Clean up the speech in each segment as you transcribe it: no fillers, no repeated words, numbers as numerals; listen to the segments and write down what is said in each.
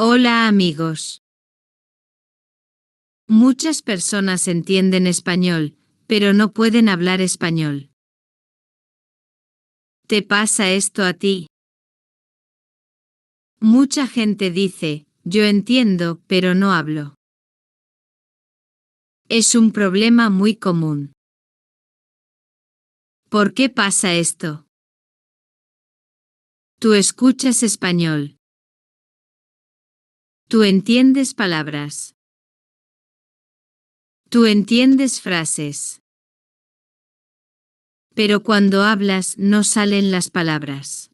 Hola amigos. Muchas personas entienden español, pero no pueden hablar español. ¿Te pasa esto a ti? Mucha gente dice, yo entiendo, pero no hablo. Es un problema muy común. ¿Por qué pasa esto? Tú escuchas español. Tú entiendes palabras. Tú entiendes frases. Pero cuando hablas no salen las palabras.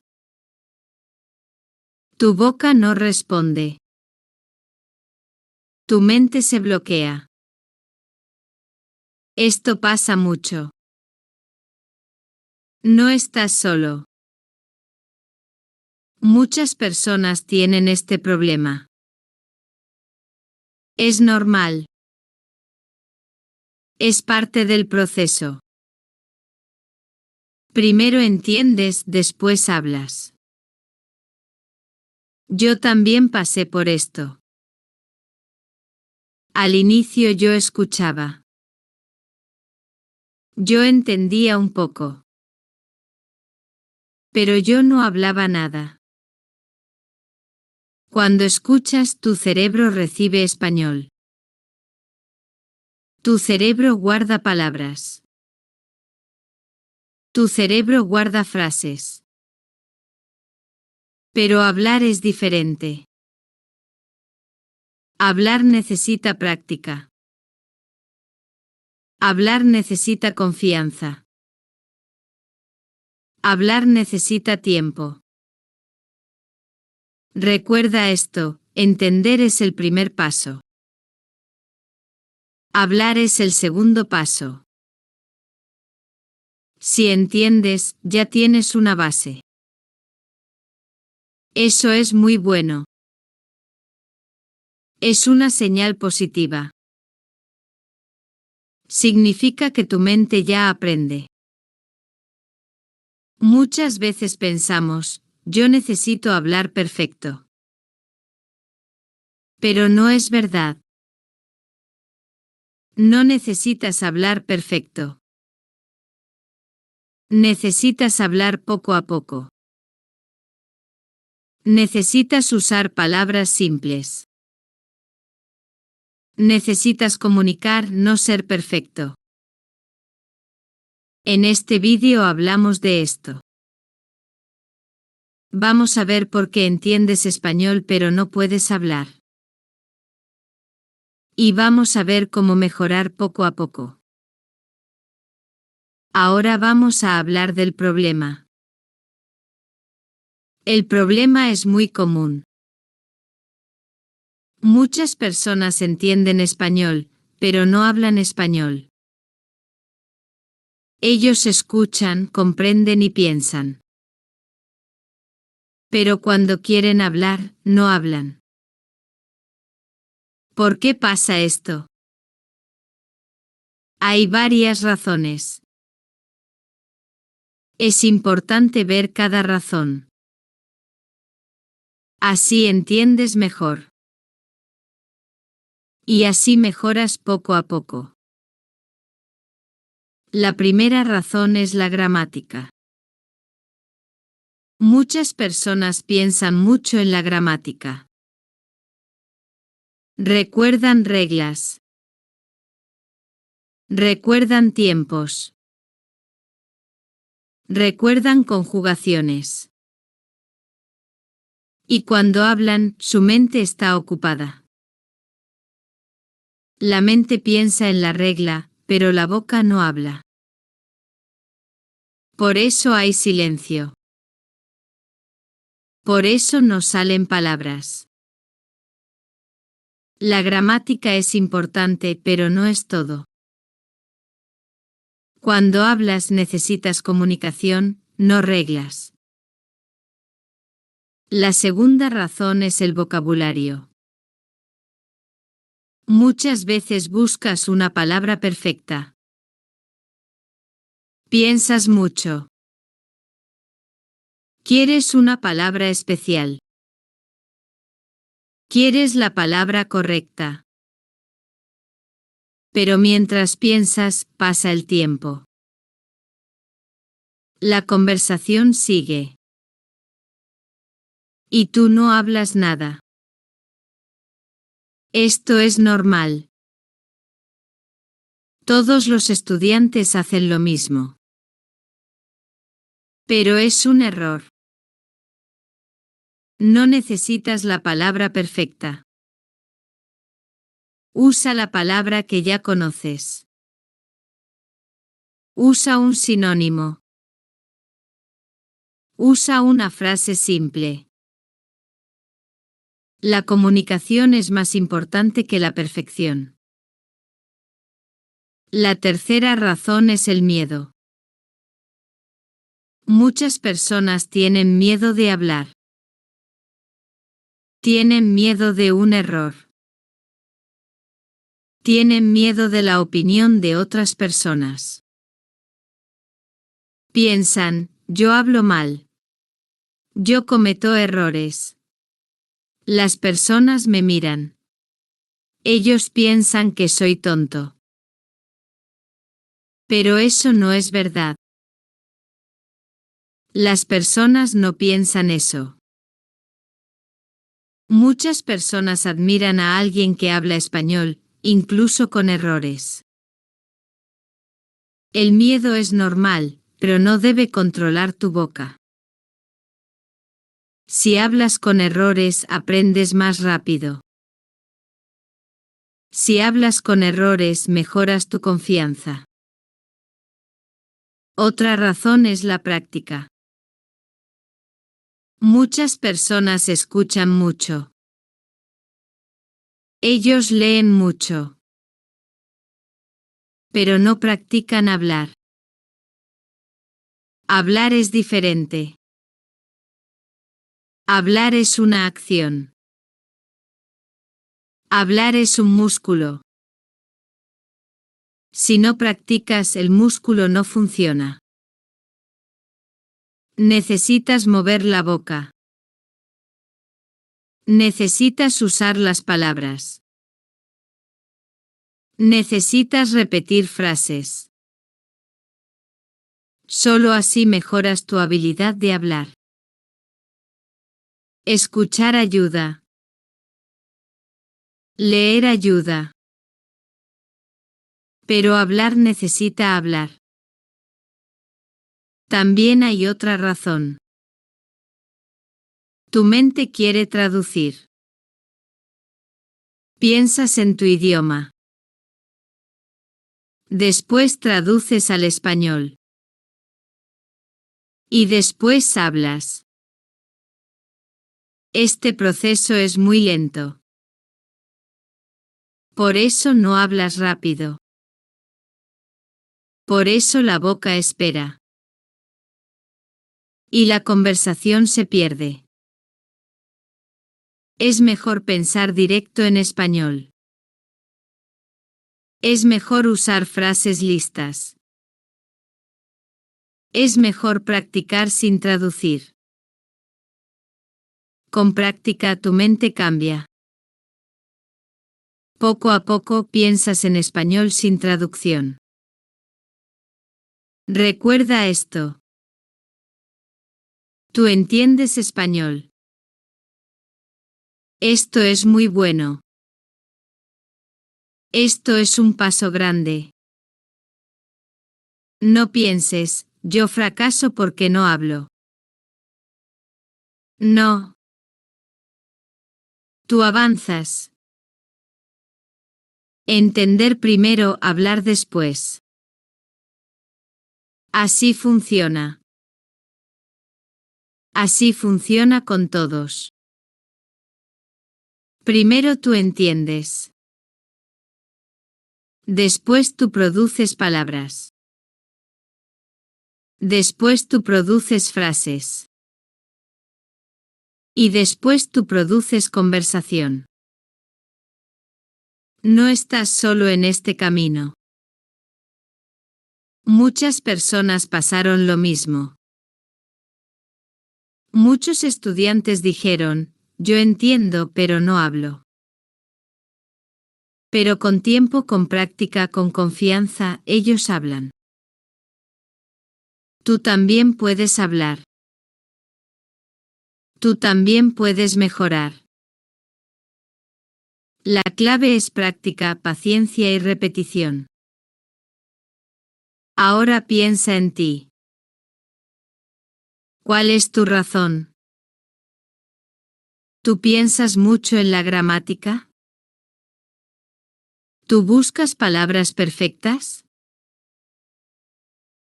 Tu boca no responde. Tu mente se bloquea. Esto pasa mucho. No estás solo. Muchas personas tienen este problema. Es normal. Es parte del proceso. Primero entiendes, después hablas. Yo también pasé por esto. Al inicio yo escuchaba. Yo entendía un poco. Pero yo no hablaba nada. Cuando escuchas, tu cerebro recibe español. Tu cerebro guarda palabras. Tu cerebro guarda frases. Pero hablar es diferente. Hablar necesita práctica. Hablar necesita confianza. Hablar necesita tiempo. Recuerda esto, entender es el primer paso. Hablar es el segundo paso. Si entiendes, ya tienes una base. Eso es muy bueno. Es una señal positiva. Significa que tu mente ya aprende. Muchas veces pensamos, yo necesito hablar perfecto. Pero no es verdad. No necesitas hablar perfecto. Necesitas hablar poco a poco. Necesitas usar palabras simples. Necesitas comunicar, no ser perfecto. En este vídeo hablamos de esto. Vamos a ver por qué entiendes español pero no puedes hablar. Y vamos a ver cómo mejorar poco a poco. Ahora vamos a hablar del problema. El problema es muy común. Muchas personas entienden español, pero no hablan español. Ellos escuchan, comprenden y piensan. Pero cuando quieren hablar, no hablan. ¿Por qué pasa esto? Hay varias razones. Es importante ver cada razón. Así entiendes mejor. Y así mejoras poco a poco. La primera razón es la gramática. Muchas personas piensan mucho en la gramática. Recuerdan reglas. Recuerdan tiempos. Recuerdan conjugaciones. Y cuando hablan, su mente está ocupada. La mente piensa en la regla, pero la boca no habla. Por eso hay silencio. Por eso no salen palabras. La gramática es importante, pero no es todo. Cuando hablas necesitas comunicación, no reglas. La segunda razón es el vocabulario. Muchas veces buscas una palabra perfecta. Piensas mucho. Quieres una palabra especial. Quieres la palabra correcta. Pero mientras piensas, pasa el tiempo. La conversación sigue. Y tú no hablas nada. Esto es normal. Todos los estudiantes hacen lo mismo. Pero es un error. No necesitas la palabra perfecta. Usa la palabra que ya conoces. Usa un sinónimo. Usa una frase simple. La comunicación es más importante que la perfección. La tercera razón es el miedo. Muchas personas tienen miedo de hablar. Tienen miedo de un error. Tienen miedo de la opinión de otras personas. Piensan, yo hablo mal. Yo cometo errores. Las personas me miran. Ellos piensan que soy tonto. Pero eso no es verdad. Las personas no piensan eso. Muchas personas admiran a alguien que habla español, incluso con errores. El miedo es normal, pero no debe controlar tu boca. Si hablas con errores, aprendes más rápido. Si hablas con errores, mejoras tu confianza. Otra razón es la práctica. Muchas personas escuchan mucho. Ellos leen mucho. Pero no practican hablar. Hablar es diferente. Hablar es una acción. Hablar es un músculo. Si no practicas, el músculo no funciona. Necesitas mover la boca. Necesitas usar las palabras. Necesitas repetir frases. Solo así mejoras tu habilidad de hablar. Escuchar ayuda. Leer ayuda. Pero hablar necesita hablar. También hay otra razón. Tu mente quiere traducir. Piensas en tu idioma. Después traduces al español. Y después hablas. Este proceso es muy lento. Por eso no hablas rápido. Por eso la boca espera. Y la conversación se pierde. Es mejor pensar directo en español. Es mejor usar frases listas. Es mejor practicar sin traducir. Con práctica tu mente cambia. Poco a poco piensas en español sin traducción. Recuerda esto. Tú entiendes español. Esto es muy bueno. Esto es un paso grande. No pienses, yo fracaso porque no hablo. No. Tú avanzas. Entender primero, hablar después. Así funciona. Así funciona con todos. Primero tú entiendes. Después tú produces palabras. Después tú produces frases. Y después tú produces conversación. No estás solo en este camino. Muchas personas pasaron lo mismo. Muchos estudiantes dijeron, Yo entiendo, pero no hablo. Pero con tiempo, con práctica, con confianza, ellos hablan. Tú también puedes hablar. Tú también puedes mejorar. La clave es práctica, paciencia y repetición. Ahora piensa en ti. ¿Cuál es tu razón? ¿Tú piensas mucho en la gramática? ¿Tú buscas palabras perfectas?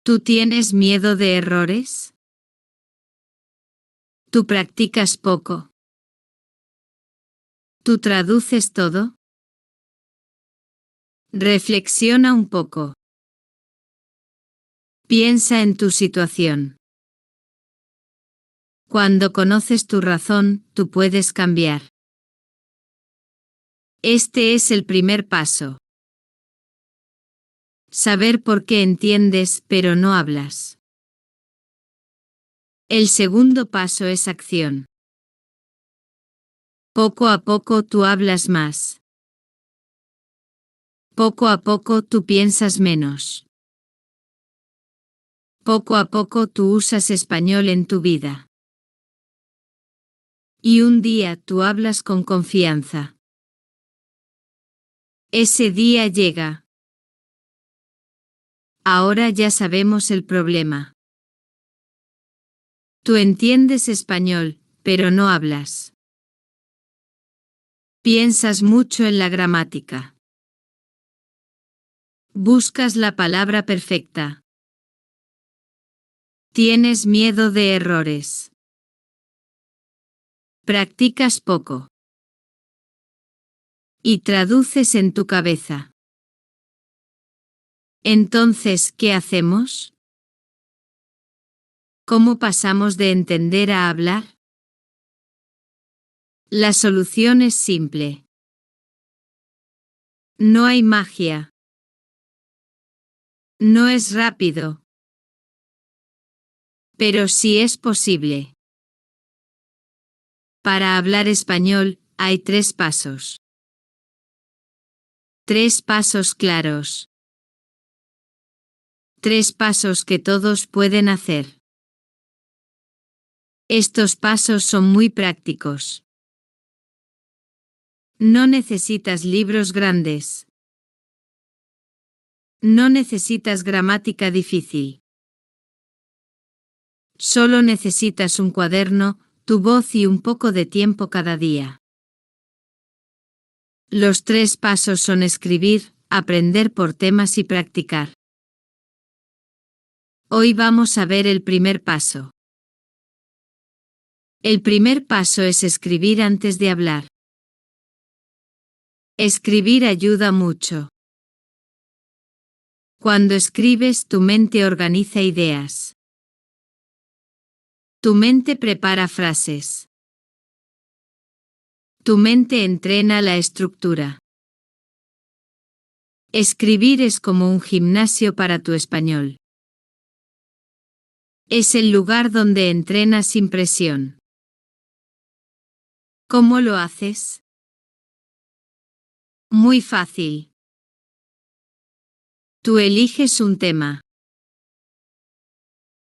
¿Tú tienes miedo de errores? ¿Tú practicas poco? ¿Tú traduces todo? Reflexiona un poco. Piensa en tu situación. Cuando conoces tu razón, tú puedes cambiar. Este es el primer paso. Saber por qué entiendes, pero no hablas. El segundo paso es acción. Poco a poco tú hablas más. Poco a poco tú piensas menos. Poco a poco tú usas español en tu vida. Y un día tú hablas con confianza. Ese día llega. Ahora ya sabemos el problema. Tú entiendes español, pero no hablas. Piensas mucho en la gramática. Buscas la palabra perfecta. Tienes miedo de errores. Practicas poco. Y traduces en tu cabeza. Entonces, ¿qué hacemos? ¿Cómo pasamos de entender a hablar? La solución es simple. No hay magia. No es rápido. Pero sí es posible. Para hablar español, hay 3 pasos. 3 pasos claros. 3 pasos que todos pueden hacer. Estos pasos son muy prácticos. No necesitas libros grandes. No necesitas gramática difícil. Solo necesitas un cuaderno, tu voz y un poco de tiempo cada día. Los 3 pasos son escribir, aprender por temas y practicar. Hoy vamos a ver el primer paso. El primer paso es escribir antes de hablar. Escribir ayuda mucho. Cuando escribes, tu mente organiza ideas. Tu mente prepara frases. Tu mente entrena la estructura. Escribir es como un gimnasio para tu español. Es el lugar donde entrenas sin presión. ¿Cómo lo haces? Muy fácil. Tú eliges un tema.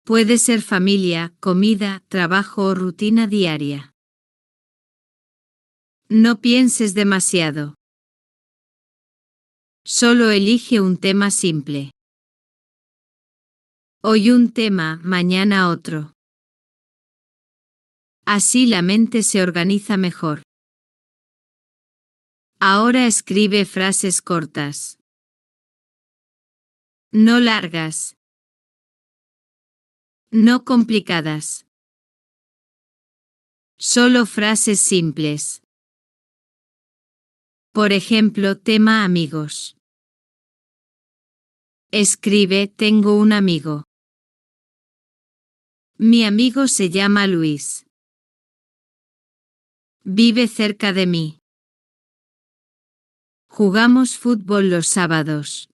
Puede ser familia, comida, trabajo o rutina diaria. No pienses demasiado. Solo elige un tema simple. Hoy un tema, mañana otro. Así la mente se organiza mejor. Ahora escribe frases cortas. No largas. No complicadas. Solo frases simples. Por ejemplo, tema amigos. Escribe, tengo un amigo. Mi amigo se llama Luis. Vive cerca de mí. Jugamos fútbol los sábados.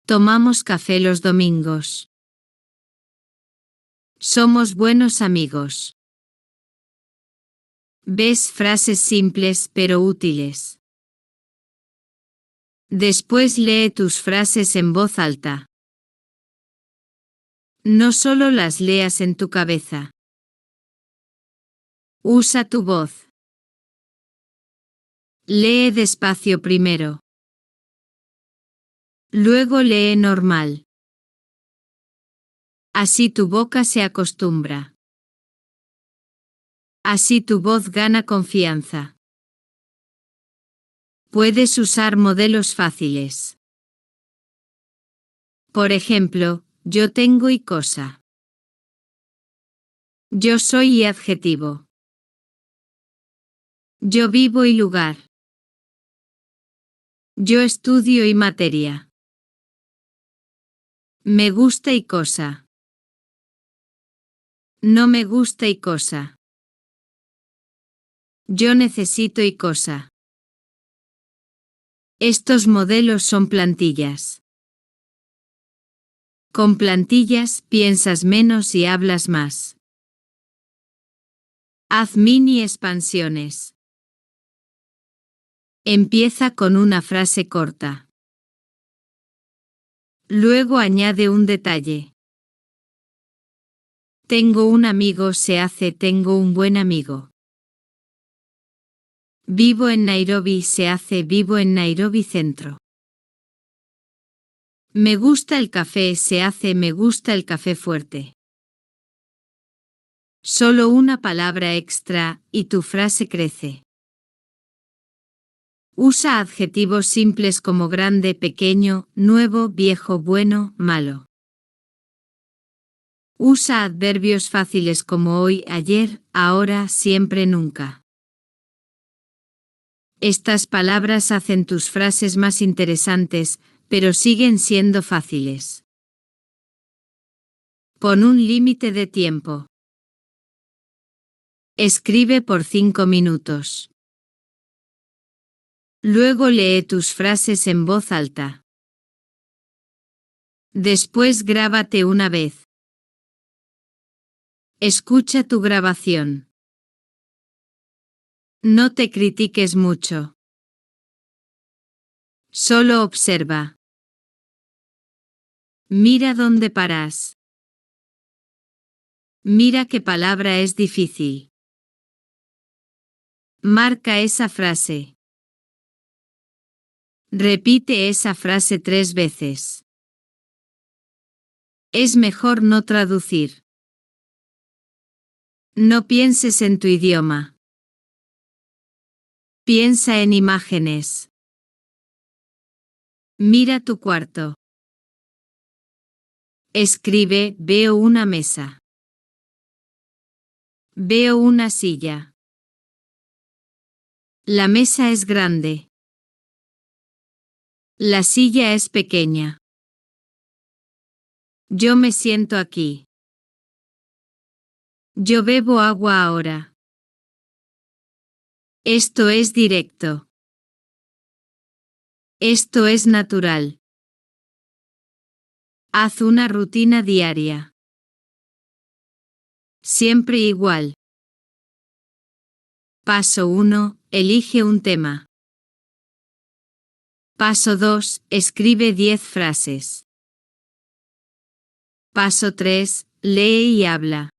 Tomamos café los domingos. Somos buenos amigos. Ves frases simples pero útiles. Después lee tus frases en voz alta. No solo las leas en tu cabeza. Usa tu voz. Lee despacio primero. Luego lee normal. Así tu boca se acostumbra. Así tu voz gana confianza. Puedes usar modelos fáciles. Por ejemplo, yo tengo y cosa. Yo soy y adjetivo. Yo vivo y lugar. Yo estudio y materia. Me gusta y cosa. No me gusta y cosa. Yo necesito y cosa. Estos modelos son plantillas. Con plantillas piensas menos y hablas más. Haz mini expansiones. Empieza con una frase corta. Luego añade un detalle. Tengo un amigo se hace tengo un buen amigo. Vivo en Nairobi se hace vivo en Nairobi centro. Me gusta el café se hace me gusta el café fuerte. Solo una palabra extra y tu frase crece. Usa adjetivos simples como grande, pequeño, nuevo, viejo, bueno, malo. Usa adverbios fáciles como hoy, ayer, ahora, siempre, nunca. Estas palabras hacen tus frases más interesantes, pero siguen siendo fáciles. Pon un límite de tiempo. Escribe por 5 minutos. Luego lee tus frases en voz alta. Después grábate una vez. Escucha tu grabación. No te critiques mucho. Solo observa. Mira dónde paras. Mira qué palabra es difícil. Marca esa frase. Repite esa frase 3 veces. Es mejor no traducir. No pienses en tu idioma. Piensa en imágenes. Mira tu cuarto. Escribe, veo una mesa. Veo una silla. La mesa es grande. La silla es pequeña. Yo me siento aquí. Yo bebo agua ahora. Esto es directo. Esto es natural. Haz una rutina diaria. Siempre igual. Paso 1. Elige un tema. Paso 2. Escribe 10 frases. Paso 3. Lee y habla.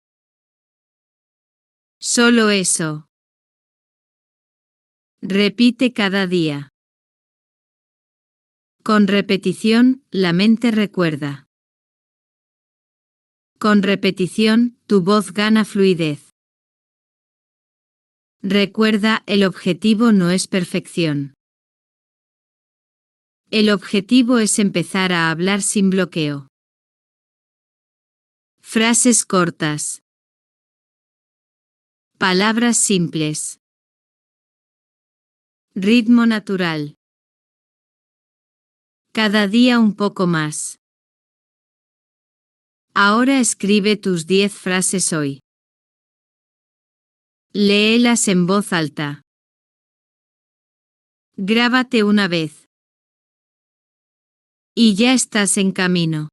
Solo eso. Repite cada día. Con repetición, la mente recuerda. Con repetición, tu voz gana fluidez. Recuerda, el objetivo no es perfección. El objetivo es empezar a hablar sin bloqueo. Frases cortas. Palabras simples. Ritmo natural. Cada día un poco más. Ahora escribe tus 10 frases hoy. Léelas en voz alta. Grábate una vez. Y ya estás en camino.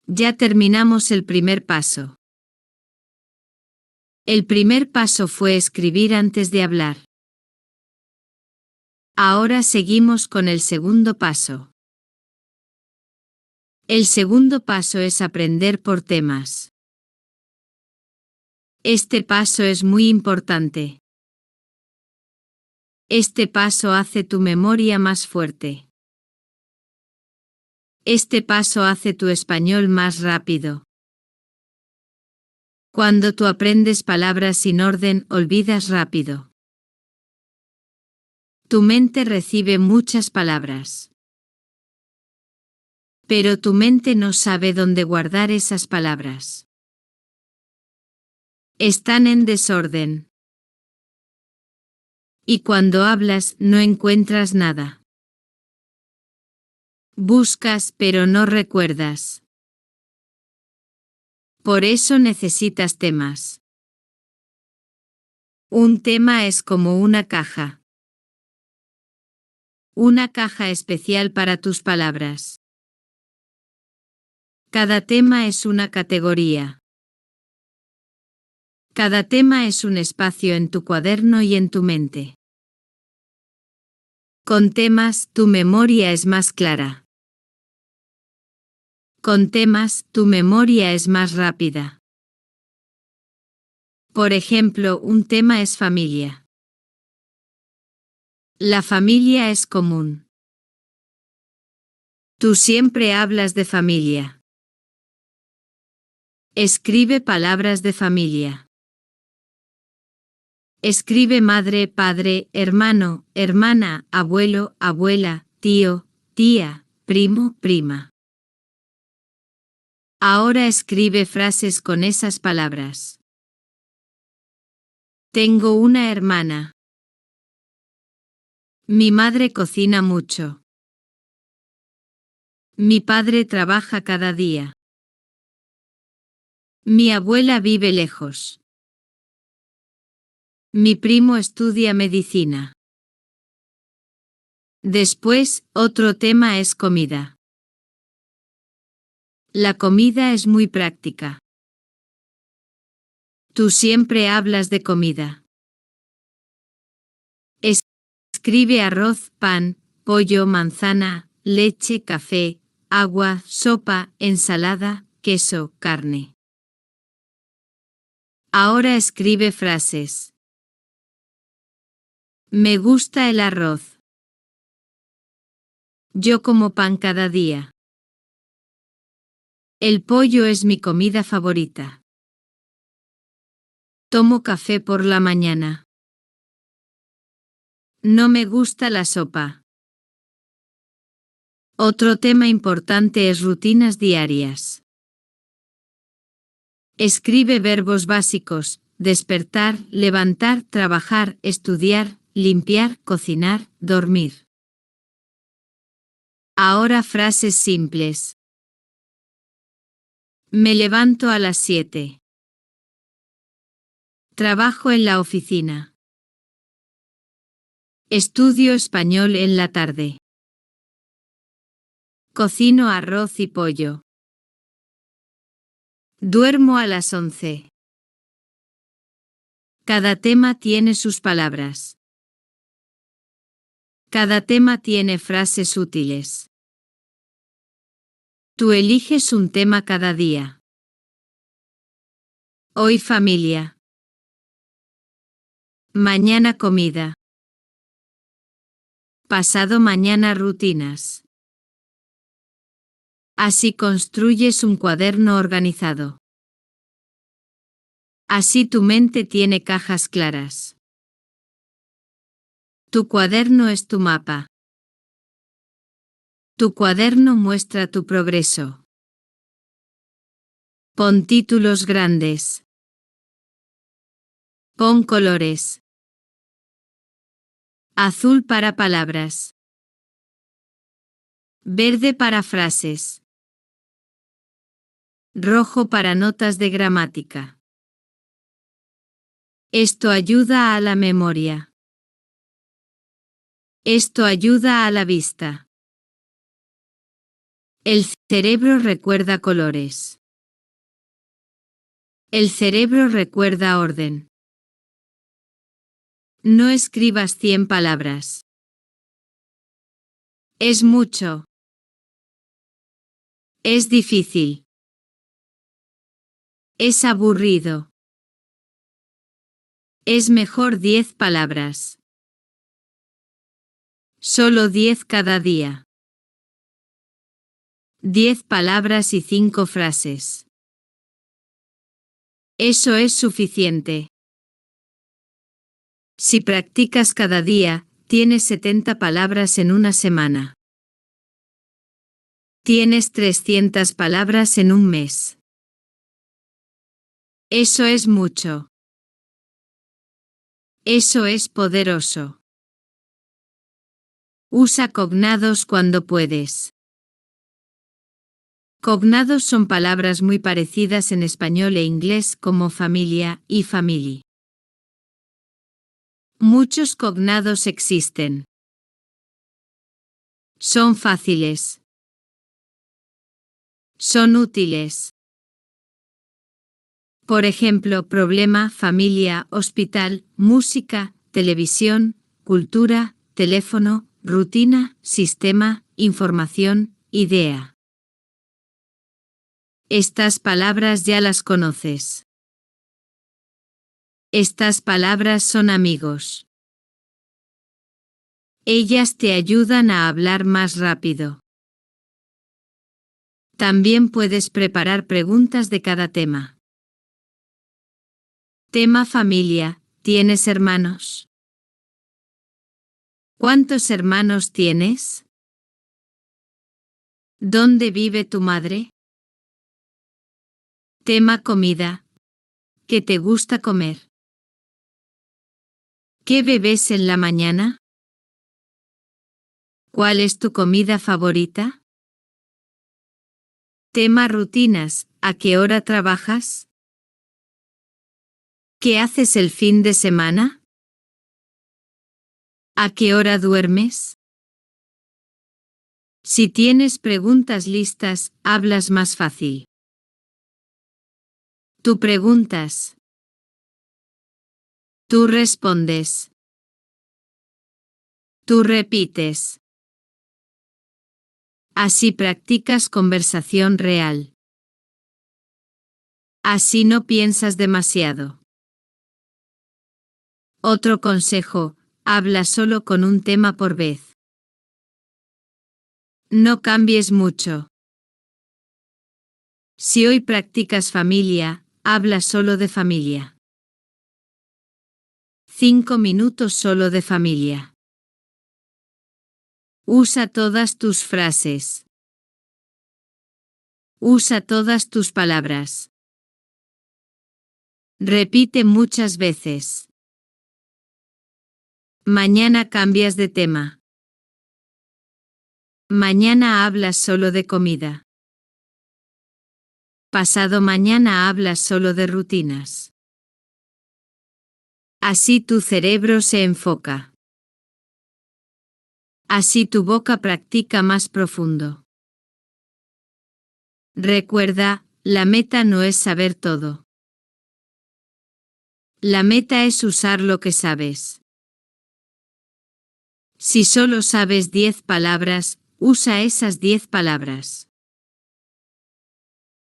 Ya terminamos el primer paso. El primer paso fue escribir antes de hablar. Ahora seguimos con el segundo paso. El segundo paso es aprender por temas. Este paso es muy importante. Este paso hace tu memoria más fuerte. Este paso hace tu español más rápido. Cuando tú aprendes palabras sin orden, olvidas rápido. Tu mente recibe muchas palabras. Pero tu mente no sabe dónde guardar esas palabras. Están en desorden. Y cuando hablas, no encuentras nada. Buscas, pero no recuerdas. Por eso necesitas temas. Un tema es como una caja. Una caja especial para tus palabras. Cada tema es una categoría. Cada tema es un espacio en tu cuaderno y en tu mente. Con temas, tu memoria es más clara. Con temas, tu memoria es más rápida. Por ejemplo, un tema es familia. La familia es común. Tú siempre hablas de familia. Escribe palabras de familia. Escribe madre, padre, hermano, hermana, abuelo, abuela, tío, tía, primo, prima. Ahora escribe frases con esas palabras. Tengo una hermana. Mi madre cocina mucho. Mi padre trabaja cada día. Mi abuela vive lejos. Mi primo estudia medicina. Después, otro tema es comida. La comida es muy práctica. Tú siempre hablas de comida. Escribe arroz, pan, pollo, manzana, leche, café, agua, sopa, ensalada, queso, carne. Ahora escribe frases. Me gusta el arroz. Yo como pan cada día. El pollo es mi comida favorita. Tomo café por la mañana. No me gusta la sopa. Otro tema importante es rutinas diarias. Escribe verbos básicos: despertar, levantar, trabajar, estudiar, limpiar, cocinar, dormir. Ahora frases simples. Me levanto a las 7. Trabajo en la oficina. Estudio español en la tarde. Cocino arroz y pollo. Duermo a las 11. Cada tema tiene sus palabras. Cada tema tiene frases útiles. Tú eliges un tema cada día. Hoy familia. Mañana comida. Pasado mañana rutinas. Así construyes un cuaderno organizado. Así tu mente tiene cajas claras. Tu cuaderno es tu mapa. Tu cuaderno muestra tu progreso. Pon títulos grandes. Pon colores. Azul para palabras. Verde para frases. Rojo para notas de gramática. Esto ayuda a la memoria. Esto ayuda a la vista. El cerebro recuerda colores. El cerebro recuerda orden. No escribas 100 palabras. Es mucho. Es difícil. Es aburrido. Es mejor 10 palabras. Solo 10 cada día. 10 palabras y 5 frases. Eso es suficiente. Si practicas cada día, tienes 70 palabras en una semana. Tienes 300 palabras en un mes. Eso es mucho. Eso es poderoso. Usa cognados cuando puedes. Cognados son palabras muy parecidas en español e inglés como familia y family. Muchos cognados existen. Son fáciles. Son útiles. Por ejemplo, problema, familia, hospital, música, televisión, cultura, teléfono, rutina, sistema, información, idea. Estas palabras ya las conoces. Estas palabras son amigos. Ellas te ayudan a hablar más rápido. También puedes preparar preguntas de cada tema. Tema familia. ¿Tienes hermanos? ¿Cuántos hermanos tienes? ¿Dónde vive tu madre? Tema comida. ¿Qué te gusta comer? ¿Qué bebes en la mañana? ¿Cuál es tu comida favorita? Tema rutinas. ¿A qué hora trabajas? ¿Qué haces el fin de semana? ¿A qué hora duermes? Si tienes preguntas listas, hablas más fácil. Tú preguntas. Tú respondes. Tú repites. Así practicas conversación real. Así no piensas demasiado. Otro consejo, habla solo con un tema por vez. No cambies mucho. Si hoy practicas familia, habla solo de familia. 5 minutos solo de familia. Usa todas tus frases. Usa todas tus palabras. Repite muchas veces. Mañana cambias de tema. Mañana hablas solo de comida. Pasado mañana hablas solo de rutinas. Así tu cerebro se enfoca. Así tu boca practica más profundo. Recuerda, la meta no es saber todo. La meta es usar lo que sabes. Si solo sabes 10 palabras, usa esas 10 palabras.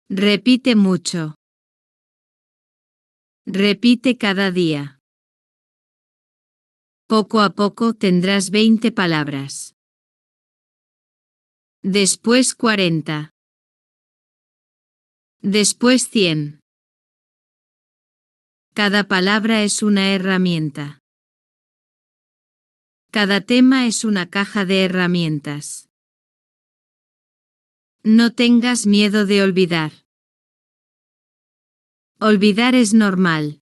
Repite mucho. Repite cada día. Poco a poco tendrás 20 palabras. Después 40. Después 100. Cada palabra es una herramienta. Cada tema es una caja de herramientas. No tengas miedo de olvidar. Olvidar es normal.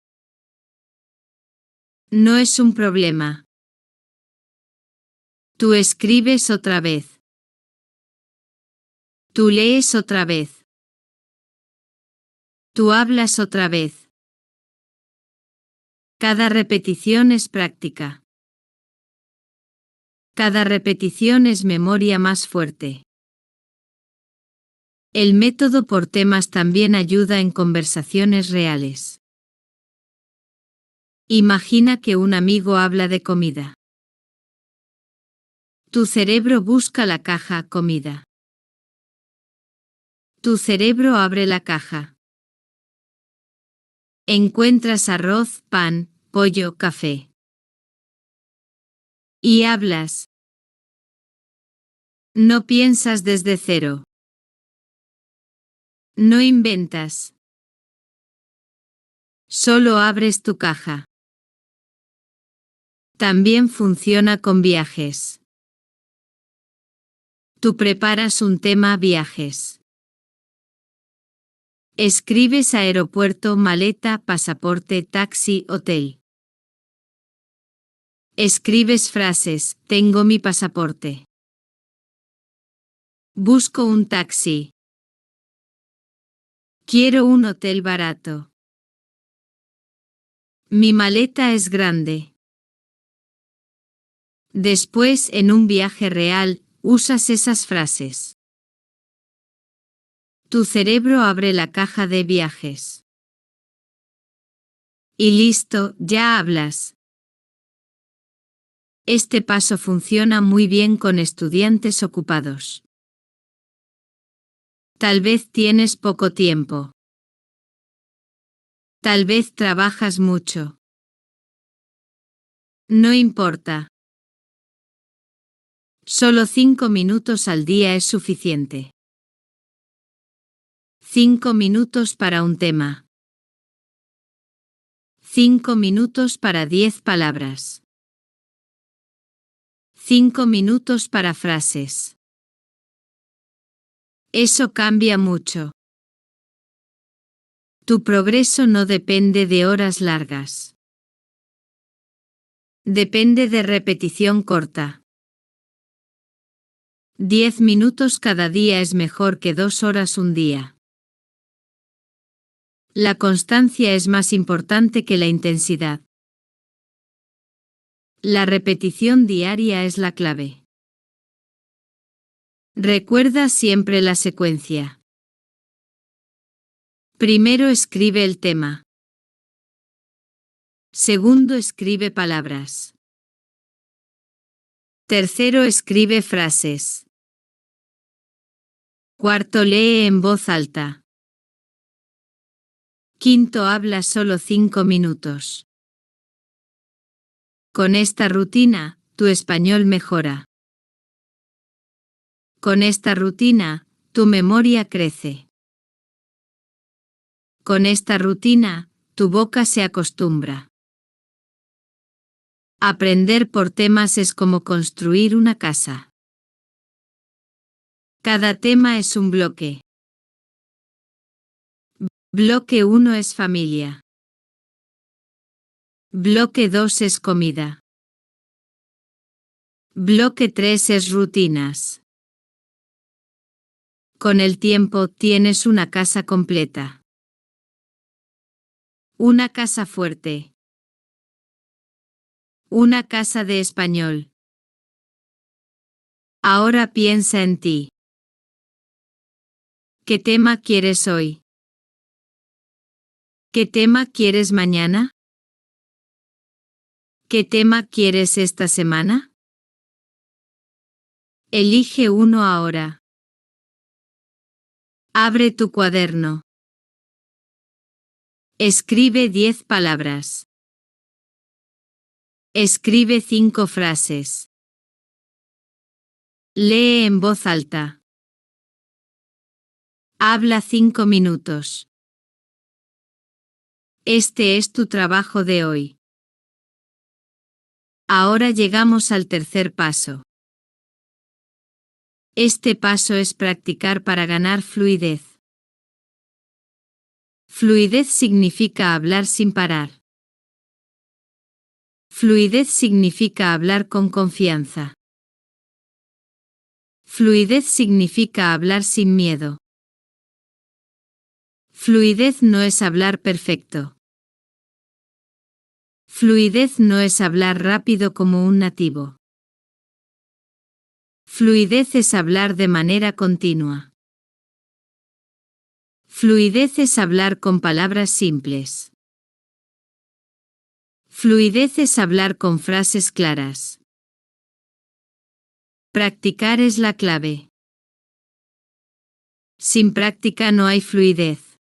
No es un problema. Tú escribes otra vez. Tú lees otra vez. Tú hablas otra vez. Cada repetición es práctica. Cada repetición es memoria más fuerte. El método por temas también ayuda en conversaciones reales. Imagina que un amigo habla de comida. Tu cerebro busca la caja comida. Tu cerebro abre la caja. Encuentras arroz, pan, pollo, café. Y hablas. No piensas desde cero. No inventas. Solo abres tu caja. También funciona con viajes. Tú preparas un tema viajes. Escribes aeropuerto, maleta, pasaporte, taxi, hotel. Escribes frases, tengo mi pasaporte. Busco un taxi. Quiero un hotel barato. Mi maleta es grande. Después, en un viaje real, usas esas frases. Tu cerebro abre la caja de viajes. Y listo, ya hablas. Este paso funciona muy bien con estudiantes ocupados. Tal vez tienes poco tiempo. Tal vez trabajas mucho. No importa. Solo 5 minutos al día es suficiente. 5 minutos para un tema. 5 minutos para 10 palabras. 5 minutos para frases. Eso cambia mucho. Tu progreso no depende de horas largas. Depende de repetición corta. 10 minutos cada día es mejor que 2 horas un día. La constancia es más importante que la intensidad. La repetición diaria es la clave. Recuerda siempre la secuencia. Primero escribe el tema. Segundo escribe palabras. Tercero escribe frases. Cuarto lee en voz alta. Quinto habla solo 5 minutos. Con esta rutina, tu español mejora. Con esta rutina, tu memoria crece. Con esta rutina, tu boca se acostumbra. Aprender por temas es como construir una casa. Cada tema es un bloque. Bloque 1 es familia. Bloque 2 es comida. Bloque 3 es rutinas. Con el tiempo tienes una casa completa. Una casa fuerte. Una casa de español. Ahora piensa en ti. ¿Qué tema quieres hoy? ¿Qué tema quieres mañana? ¿Qué tema quieres esta semana? Elige uno ahora. Abre tu cuaderno. Escribe 10 palabras. Escribe 5 frases. Lee en voz alta. Habla 5 minutos. Este es tu trabajo de hoy. Ahora llegamos al tercer paso. Este paso es practicar para ganar fluidez. Fluidez significa hablar sin parar. Fluidez significa hablar con confianza. Fluidez significa hablar sin miedo. Fluidez no es hablar perfecto. Fluidez no es hablar rápido como un nativo. Fluidez es hablar de manera continua. Fluidez es hablar con palabras simples. Fluidez es hablar con frases claras. Practicar es la clave. Sin práctica no hay fluidez.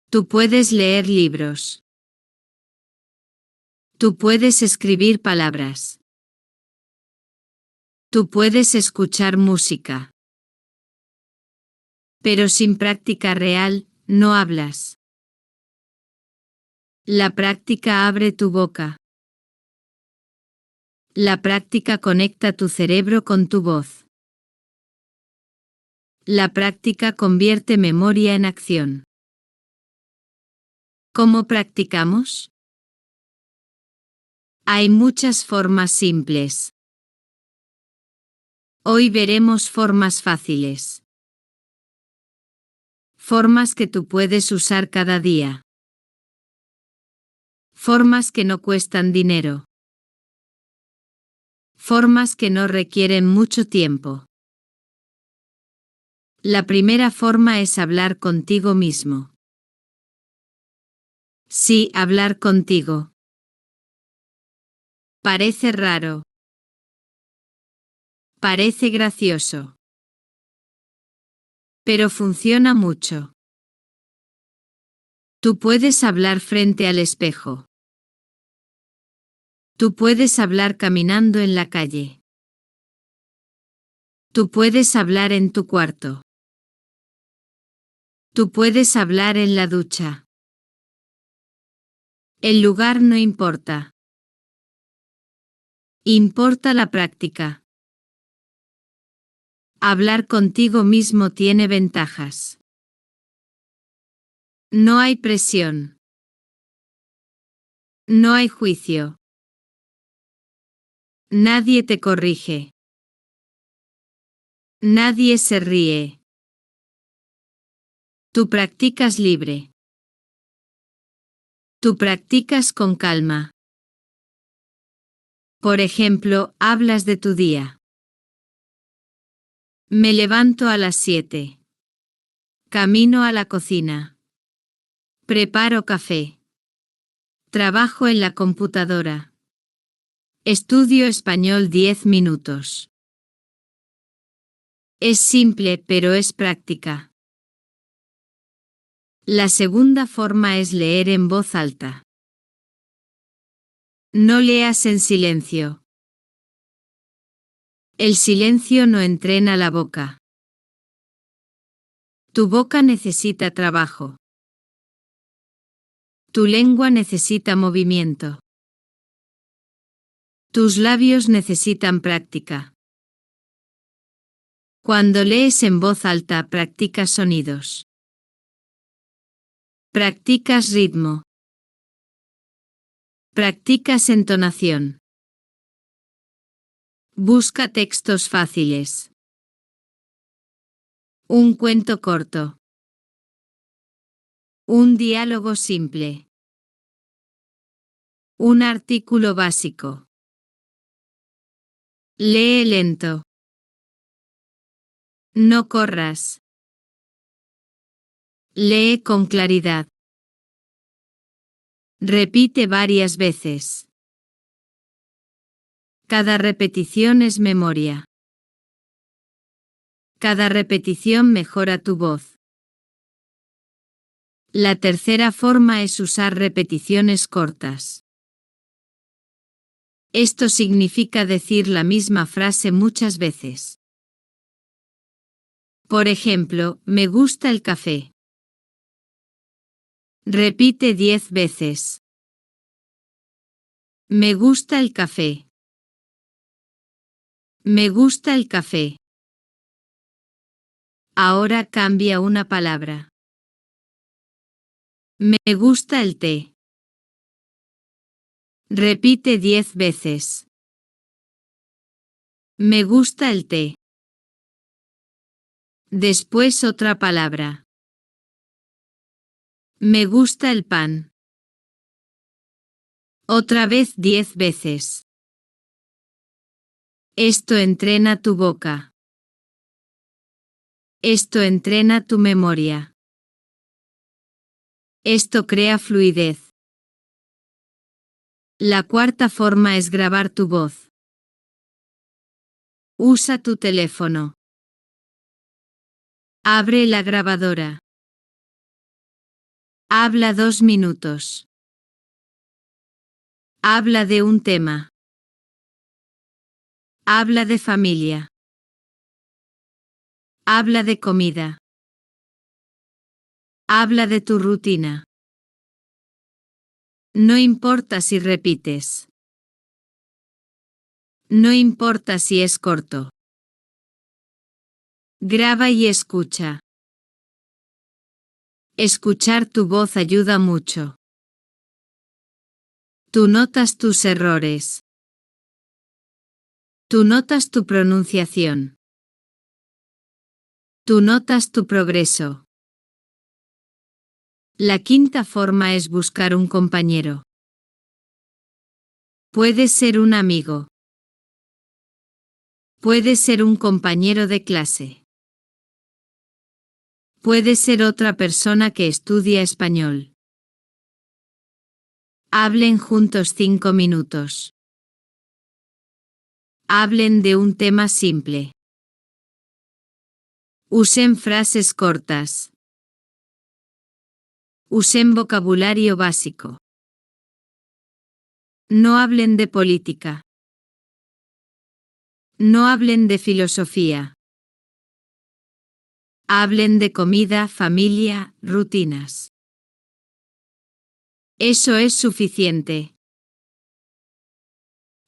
Tú puedes leer libros. Tú puedes escribir palabras. Tú puedes escuchar música. Pero sin práctica real, no hablas. La práctica abre tu boca. La práctica conecta tu cerebro con tu voz. La práctica convierte memoria en acción. ¿Cómo practicamos? Hay muchas formas simples. Hoy veremos formas fáciles. Formas que tú puedes usar cada día. Formas que no cuestan dinero. Formas que no requieren mucho tiempo. La primera forma es hablar contigo mismo. Sí, hablar contigo. Parece raro. Parece gracioso. Pero funciona mucho. Tú puedes hablar frente al espejo. Tú puedes hablar caminando en la calle. Tú puedes hablar en tu cuarto. Tú puedes hablar en la ducha. El lugar no importa. Importa la práctica. Hablar contigo mismo tiene ventajas. No hay presión. No hay juicio. Nadie te corrige. Nadie se ríe. Tú practicas libre. Tú practicas con calma. Por ejemplo, hablas de tu día. Me levanto a las 7. Camino a la cocina. Preparo café. Trabajo en la computadora. Estudio español 10 minutos. Es simple, pero es práctica. La segunda forma es leer en voz alta. No leas en silencio. El silencio no entrena la boca. Tu boca necesita trabajo. Tu lengua necesita movimiento. Tus labios necesitan práctica. Cuando lees en voz alta, practicas sonidos. Practicas ritmo. Practicas entonación. Busca textos fáciles. Un cuento corto. Un diálogo simple. Un artículo básico. Lee lento. No corras. Lee con claridad. Repite varias veces. Cada repetición es memoria. Cada repetición mejora tu voz. La tercera forma es usar repeticiones cortas. Esto significa decir la misma frase muchas veces. Por ejemplo, me gusta el café. Repite 10 veces. Me gusta el café. Me gusta el café. Ahora cambia una palabra. Me gusta el té. Repite 10 veces. Me gusta el té. Después otra palabra. Me gusta el pan. Otra vez 10 veces. Esto entrena tu boca. Esto entrena tu memoria. Esto crea fluidez. La cuarta forma es grabar tu voz. Usa tu teléfono. Abre la grabadora. Habla 2 minutos. Habla de un tema. Habla de familia. Habla de comida. Habla de tu rutina. No importa si repites. No importa si es corto. Graba y escucha. Escuchar tu voz ayuda mucho. Tú notas tus errores. Tú notas tu pronunciación. Tú notas tu progreso. La quinta forma es buscar un compañero. Puede ser un amigo. Puede ser un compañero de clase. Puede ser otra persona que estudia español. Hablen juntos 5 minutos. Hablen de un tema simple. Usen frases cortas. Usen vocabulario básico. No hablen de política. No hablen de filosofía. Hablen de comida, familia, rutinas. Eso es suficiente.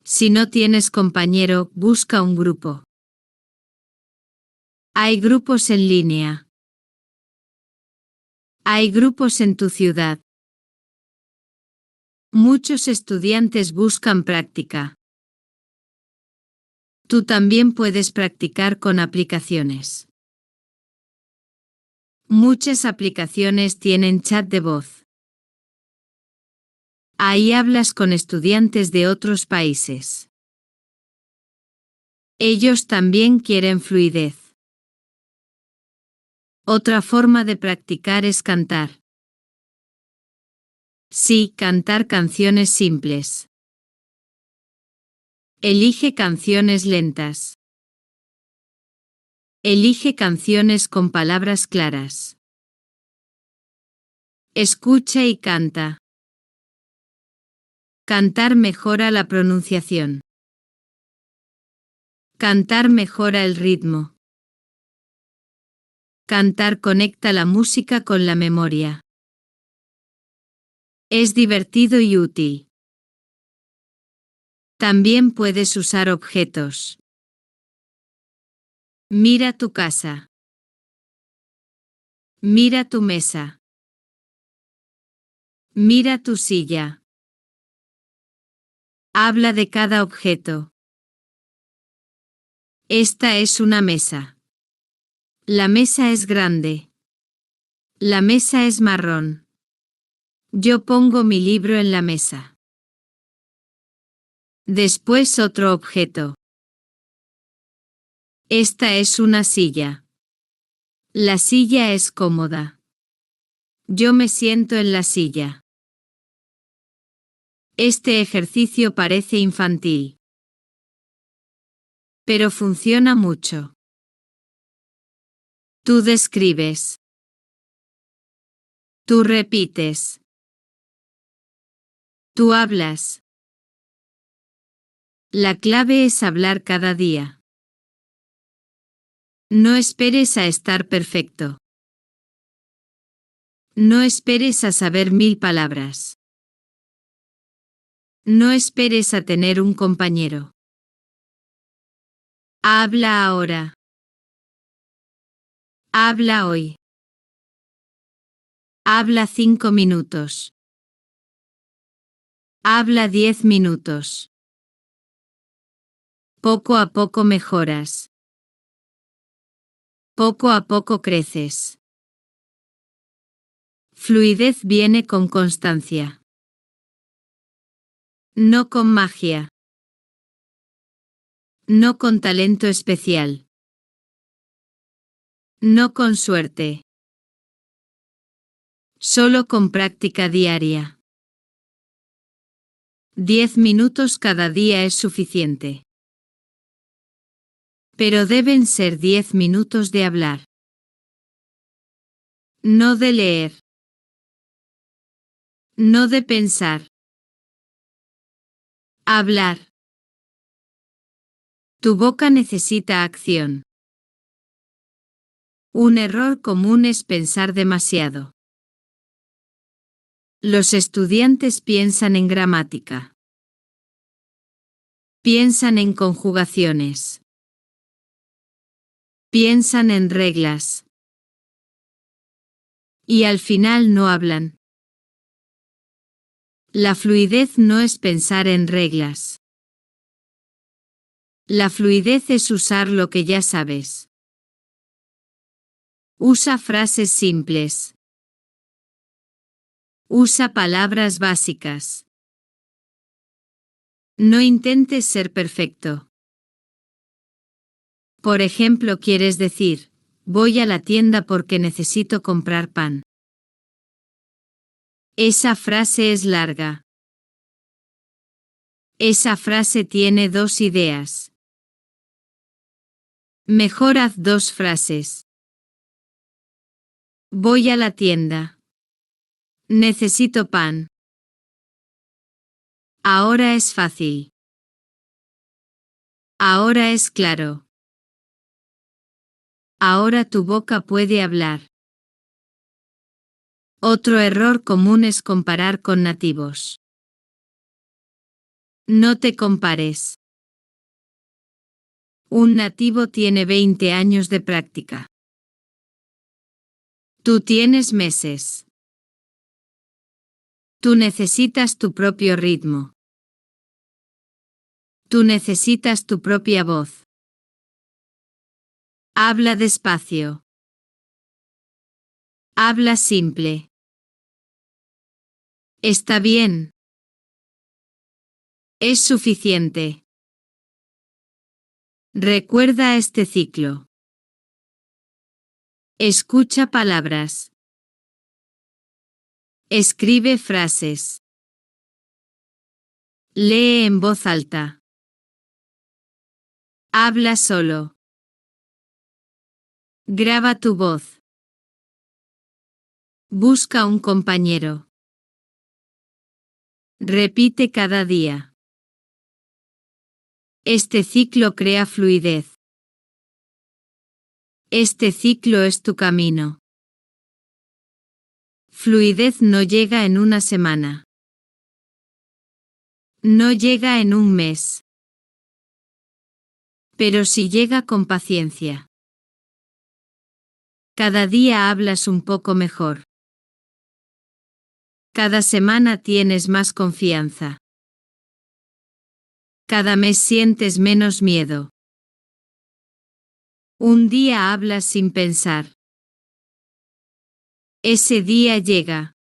Si no tienes compañero, busca un grupo. Hay grupos en línea. Hay grupos en tu ciudad. Muchos estudiantes buscan práctica. Tú también puedes practicar con aplicaciones. Muchas aplicaciones tienen chat de voz. Ahí hablas con estudiantes de otros países. Ellos también quieren fluidez. Otra forma de practicar es cantar. Sí, cantar canciones simples. Elige canciones lentas. Elige canciones con palabras claras. Escucha y canta. Cantar mejora la pronunciación. Cantar mejora el ritmo. Cantar conecta la música con la memoria. Es divertido y útil. También puedes usar objetos. Mira tu casa. Mira tu mesa. Mira tu silla. Habla de cada objeto. Esta es una mesa. La mesa es grande. La mesa es marrón. Yo pongo mi libro en la mesa. Después otro objeto. Esta es una silla. La silla es cómoda. Yo me siento en la silla. Este ejercicio parece infantil. Pero funciona mucho. Tú describes. Tú repites. Tú hablas. La clave es hablar cada día. No esperes a estar perfecto. No esperes a saber 1000 palabras. No esperes a tener un compañero. Habla ahora. Habla hoy. Habla 5 minutos. Habla 10 minutos. Poco a poco mejoras. Poco a poco creces. Fluidez viene con constancia. No con magia. No con talento especial. No con suerte. Solo con práctica diaria. 10 minutos cada día es suficiente. Pero deben ser 10 minutos de hablar. No de leer. No de pensar. Hablar. Tu boca necesita acción. Un error común es pensar demasiado. Los estudiantes piensan en gramática. Piensan en conjugaciones. Piensan en reglas. Y al final no hablan. La fluidez no es pensar en reglas. La fluidez es usar lo que ya sabes. Usa frases simples. Usa palabras básicas. No intentes ser perfecto. Por ejemplo, quieres decir, voy a la tienda porque necesito comprar pan. Esa frase es larga. Esa frase tiene dos ideas. Mejor haz dos frases. Voy a la tienda. Necesito pan. Ahora es fácil. Ahora es claro. Ahora tu boca puede hablar. Otro error común es comparar con nativos. No te compares. Un nativo tiene 20 años de práctica. Tú tienes meses. Tú necesitas tu propio ritmo. Tú necesitas tu propia voz. Habla despacio. Habla simple. Está bien. Es suficiente. Recuerda este ciclo. Escucha palabras. Escribe frases. Lee en voz alta. Habla solo. Graba tu voz. Busca un compañero. Repite cada día. Este ciclo crea fluidez. Este ciclo es tu camino. Fluidez no llega en una semana. No llega en un mes. Pero sí llega con paciencia. Cada día hablas un poco mejor. Cada semana tienes más confianza. Cada mes sientes menos miedo. Un día hablas sin pensar. Ese día llega.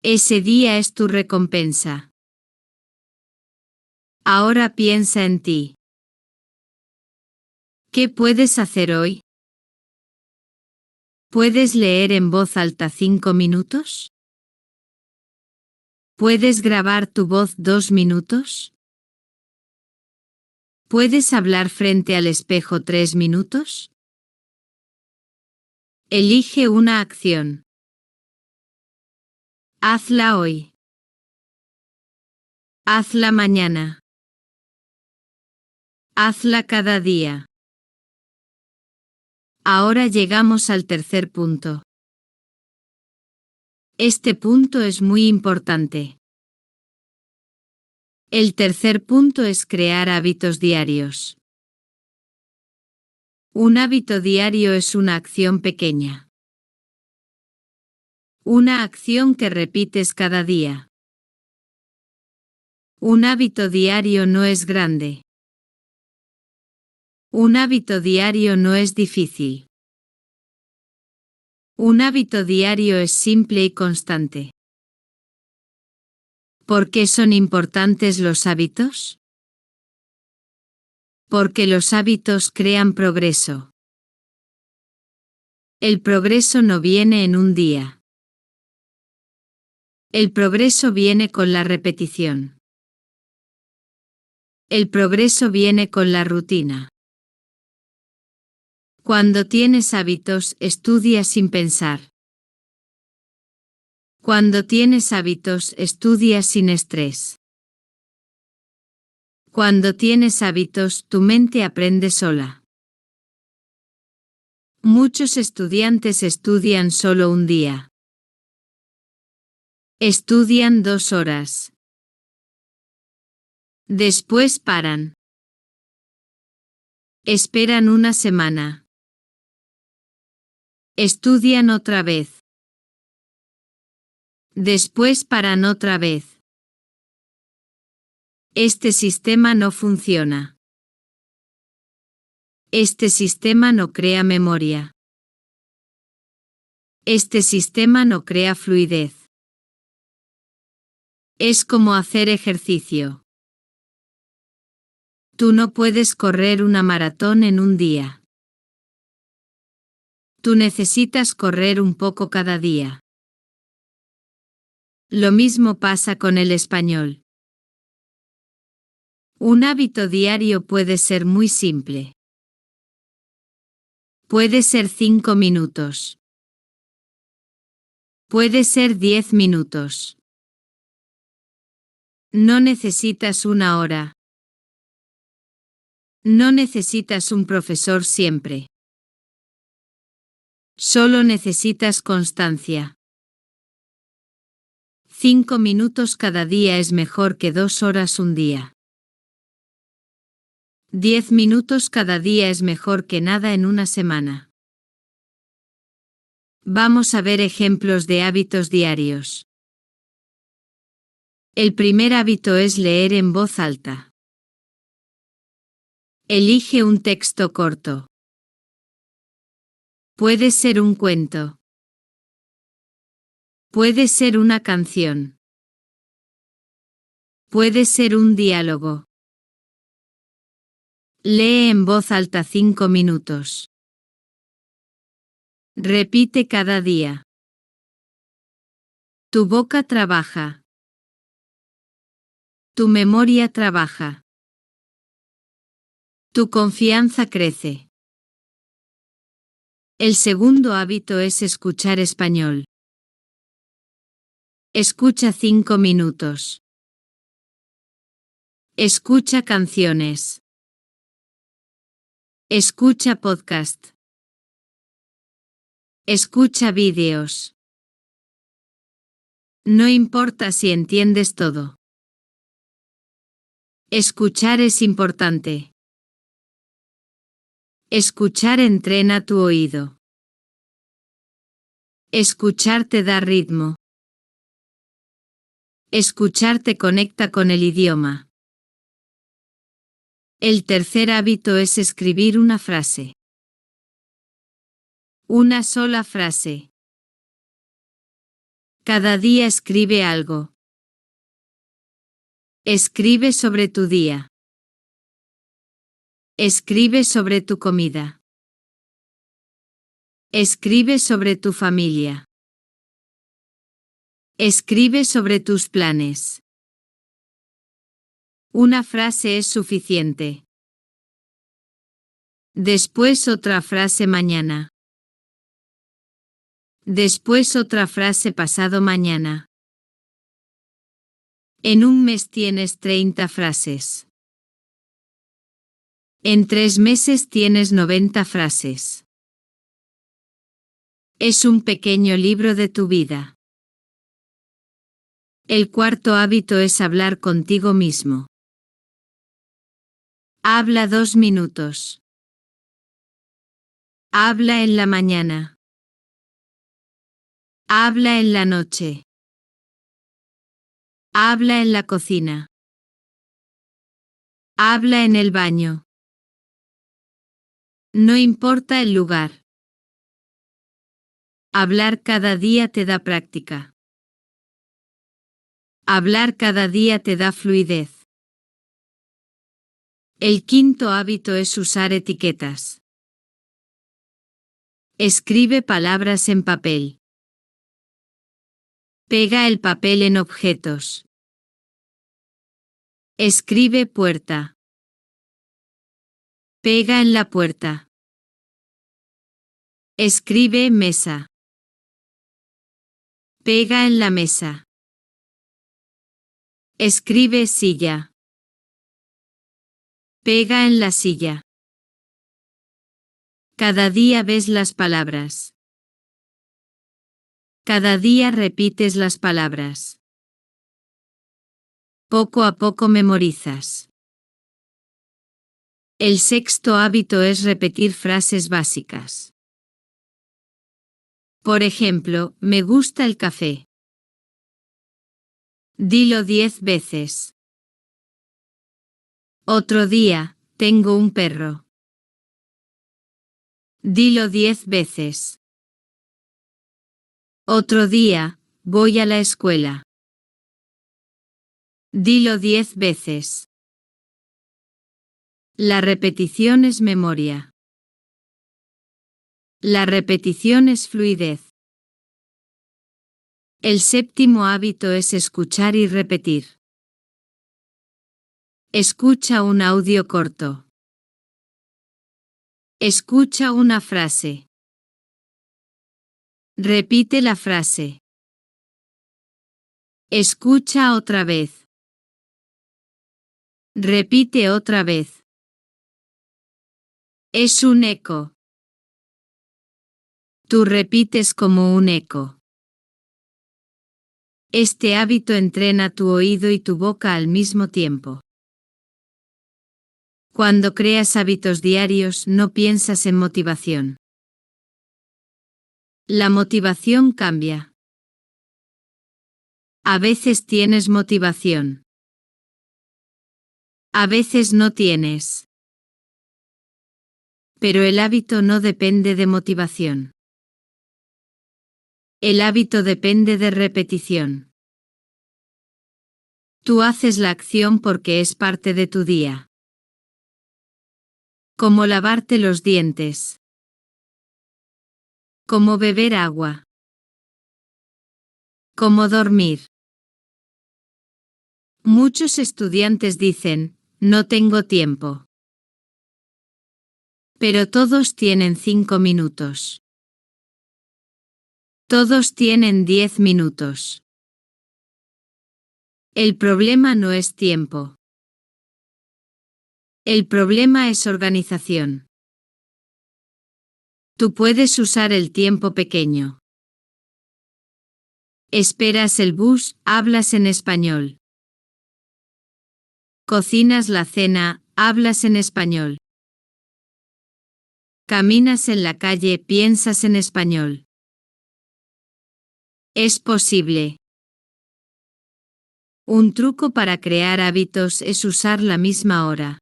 Ese día es tu recompensa. Ahora piensa en ti. ¿Qué puedes hacer hoy? ¿Puedes leer en voz alta 5 minutos? ¿Puedes grabar tu voz 2 minutos? ¿Puedes hablar frente al espejo 3 minutos? Elige una acción. Hazla hoy. Hazla mañana. Hazla cada día. Ahora llegamos al tercer punto. Este punto es muy importante. El tercer punto es crear hábitos diarios. Un hábito diario es una acción pequeña. Una acción que repites cada día. Un hábito diario no es grande. Un hábito diario no es difícil. Un hábito diario es simple y constante. ¿Por qué son importantes los hábitos? Porque los hábitos crean progreso. El progreso no viene en un día. El progreso viene con la repetición. El progreso viene con la rutina. Cuando tienes hábitos, estudia sin pensar. Cuando tienes hábitos, estudia sin estrés. Cuando tienes hábitos, tu mente aprende sola. Muchos estudiantes estudian solo un día. Estudian 2 horas. Después paran. Esperan una semana. Estudian otra vez. Después paran otra vez. Este sistema no funciona. Este sistema no crea memoria. Este sistema no crea fluidez. Es como hacer ejercicio. Tú no puedes correr una maratón en un día. Tú necesitas correr un poco cada día. Lo mismo pasa con el español. Un hábito diario puede ser muy simple. Puede ser 5 minutos. Puede ser 10 minutos. No necesitas una hora. No necesitas un profesor siempre. Solo necesitas constancia. 5 minutos cada día es mejor que 2 horas un día. 10 minutos cada día es mejor que nada en una semana. Vamos a ver ejemplos de hábitos diarios. El primer hábito es leer en voz alta. Elige un texto corto. Puede ser un cuento. Puede ser una canción. Puede ser un diálogo. Lee en voz alta 5 minutos. Repite cada día. Tu boca trabaja. Tu memoria trabaja. Tu confianza crece. El segundo hábito es escuchar español. Escucha 5 minutos. Escucha canciones. Escucha podcast. Escucha vídeos. No importa si entiendes todo. Escuchar es importante. Escuchar entrena tu oído. Escuchar te da ritmo. Escuchar te conecta con el idioma. El tercer hábito es escribir una frase. Una sola frase. Cada día escribe algo. Escribe sobre tu día. Escribe sobre tu comida. Escribe sobre tu familia. Escribe sobre tus planes. Una frase es suficiente. Después otra frase mañana. Después otra frase pasado mañana. En un mes tienes 30 frases. En 3 meses tienes 90 frases. Es un pequeño libro de tu vida. El cuarto hábito es hablar contigo mismo. Habla 2 minutos. Habla en la mañana. Habla en la noche. Habla en la cocina. Habla en el baño. No importa el lugar. Hablar cada día te da práctica. Hablar cada día te da fluidez. El quinto hábito es usar etiquetas. Escribe palabras en papel. Pega el papel en objetos. Escribe puerta. Pega en la puerta. Escribe mesa. Pega en la mesa. Escribe silla. Pega en la silla. Cada día ves las palabras. Cada día repites las palabras. Poco a poco memorizas. El sexto hábito es repetir frases básicas. Por ejemplo, me gusta el café. Dilo 10 veces. Otro día, tengo un perro. Dilo 10 veces. Otro día, voy a la escuela. Dilo 10 veces. La repetición es memoria. La repetición es fluidez. El séptimo hábito es escuchar y repetir. Escucha un audio corto. Escucha una frase. Repite la frase. Escucha otra vez. Repite otra vez. Es un eco. Tú repites como un eco. Este hábito entrena tu oído y tu boca al mismo tiempo. Cuando creas hábitos diarios, no piensas en motivación. La motivación cambia. A veces tienes motivación. A veces no tienes. Pero el hábito no depende de motivación. El hábito depende de repetición. Tú haces la acción porque es parte de tu día. Como lavarte los dientes. Como beber agua. Como dormir. Muchos estudiantes dicen, no tengo tiempo. Pero todos tienen 5 minutos. Todos tienen 10 minutos. El problema no es tiempo. El problema es organización. Tú puedes usar el tiempo pequeño. Esperas el bus, hablas en español. Cocinas la cena, hablas en español. Caminas en la calle, piensas en español. Es posible. Un truco para crear hábitos es usar la misma hora.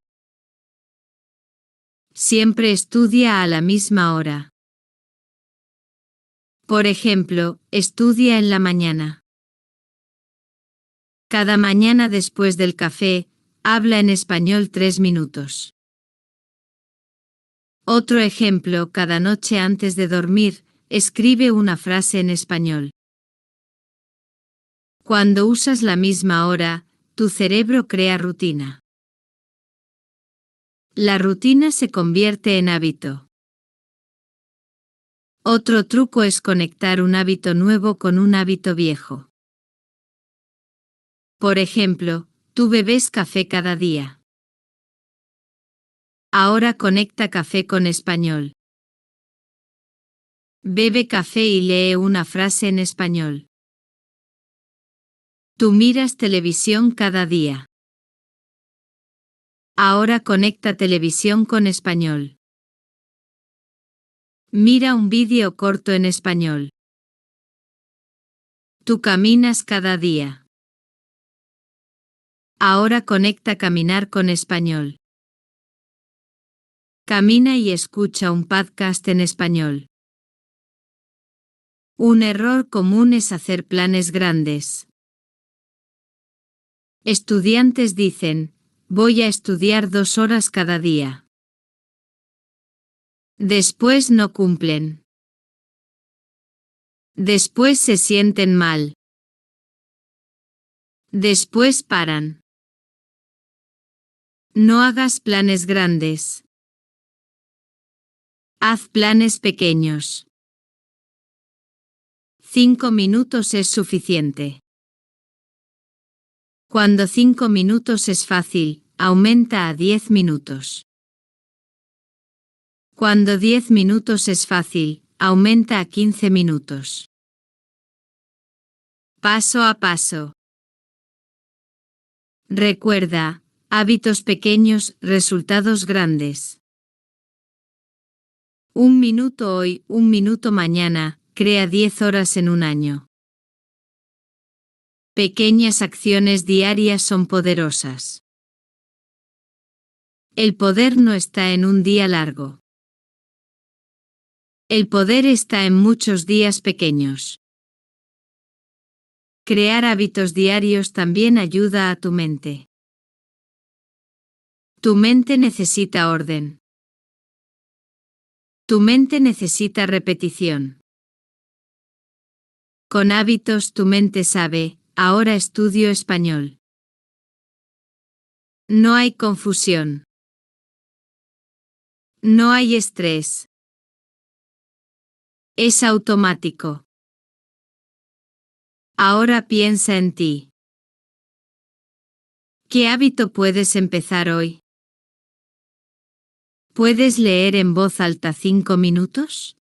Siempre estudia a la misma hora. Por ejemplo, estudia en la mañana. Cada mañana después del café, habla en español 3 minutos. Otro ejemplo, cada noche antes de dormir, escribe una frase en español. Cuando usas la misma hora, tu cerebro crea rutina. La rutina se convierte en hábito. Otro truco es conectar un hábito nuevo con un hábito viejo. Por ejemplo, tú bebes café cada día. Ahora conecta café con español. Bebe café y lee una frase en español. Tú miras televisión cada día. Ahora conecta televisión con español. Mira un vídeo corto en español. Tú caminas cada día. Ahora conecta caminar con español. Camina y escucha un podcast en español. Un error común es hacer planes grandes. Estudiantes dicen, voy a estudiar 2 horas cada día. Después no cumplen. Después se sienten mal. Después paran. No hagas planes grandes. Haz planes pequeños. 5 minutos es suficiente. Cuando 5 minutos es fácil, aumenta a 10 minutos. Cuando 10 minutos es fácil, aumenta a 15 minutos. Paso a paso. Recuerda, hábitos pequeños, resultados grandes. 1 minuto hoy, 1 minuto mañana, crea 10 horas en un año. Pequeñas acciones diarias son poderosas. El poder no está en un día largo. El poder está en muchos días pequeños. Crear hábitos diarios también ayuda a tu mente. Tu mente necesita orden. Tu mente necesita repetición. Con hábitos tu mente sabe, ahora estudio español. No hay confusión. No hay estrés. Es automático. Ahora piensa en ti. ¿Qué hábito puedes empezar hoy? ¿Puedes leer en voz alta 5 minutos?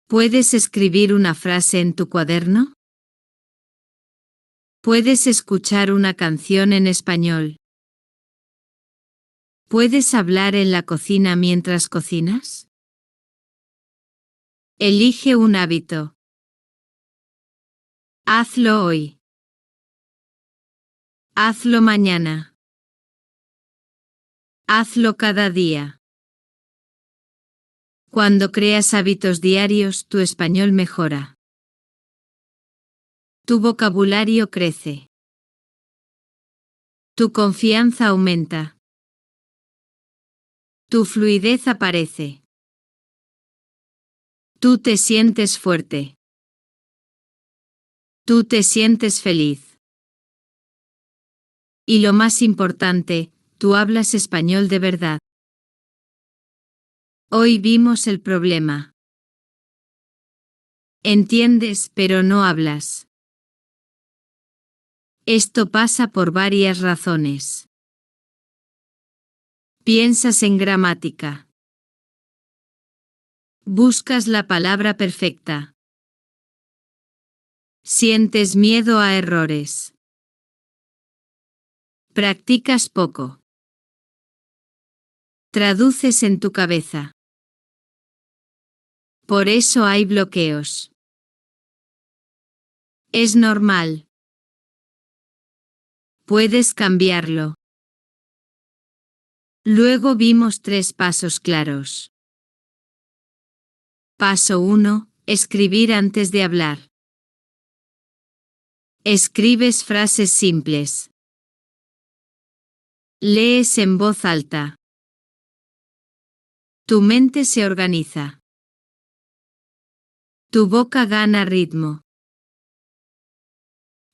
¿Puedes escribir una frase en tu cuaderno? ¿Puedes escuchar una canción en español? ¿Puedes hablar en la cocina mientras cocinas? Elige un hábito. Hazlo hoy. Hazlo mañana. Hazlo cada día. Cuando creas hábitos diarios, tu español mejora. Tu vocabulario crece. Tu confianza aumenta. Tu fluidez aparece. Tú te sientes fuerte. Tú te sientes feliz. Y lo más importante, tú hablas español de verdad. Hoy vimos el problema. Entiendes, pero no hablas. Esto pasa por varias razones. Piensas en gramática. Buscas la palabra perfecta. Sientes miedo a errores. Practicas poco. Traduces en tu cabeza. Por eso hay bloqueos. Es normal. Puedes cambiarlo. Luego vimos 3 pasos claros. Paso 1. Escribir antes de hablar. Escribes frases simples. Lees en voz alta. Tu mente se organiza. Tu boca gana ritmo.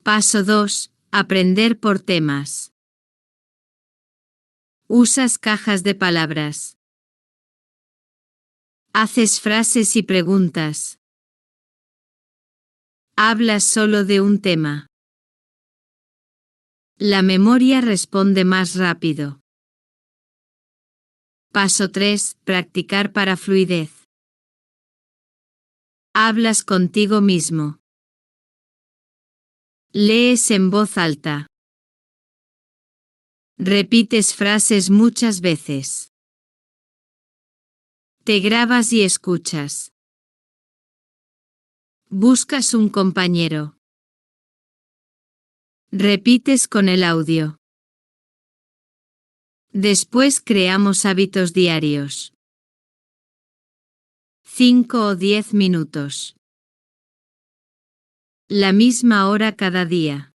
Paso 2. Aprender por temas. Usas cajas de palabras. Haces frases y preguntas. Hablas solo de un tema. La memoria responde más rápido. Paso 3. Practicar para fluidez. Hablas contigo mismo. Lees en voz alta. Repites frases muchas veces. Te grabas y escuchas. Buscas un compañero. Repites con el audio. Después creamos hábitos diarios. 5 o 10 minutos. La misma hora cada día.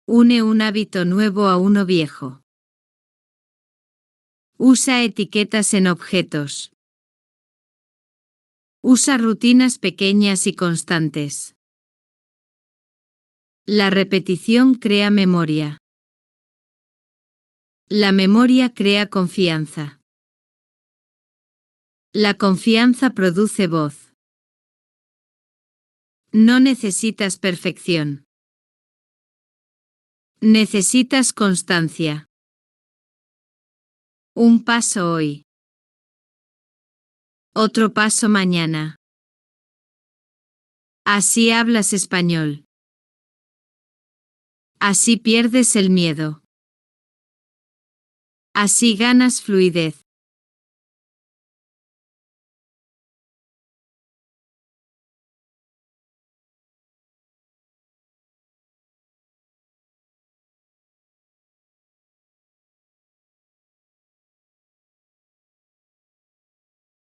Une un hábito nuevo a uno viejo. Usa etiquetas en objetos. Usa rutinas pequeñas y constantes. La repetición crea memoria. La memoria crea confianza. La confianza produce voz. No necesitas perfección. Necesitas constancia. Un paso hoy. Otro paso mañana. Así hablas español. Así pierdes el miedo. Así ganas fluidez.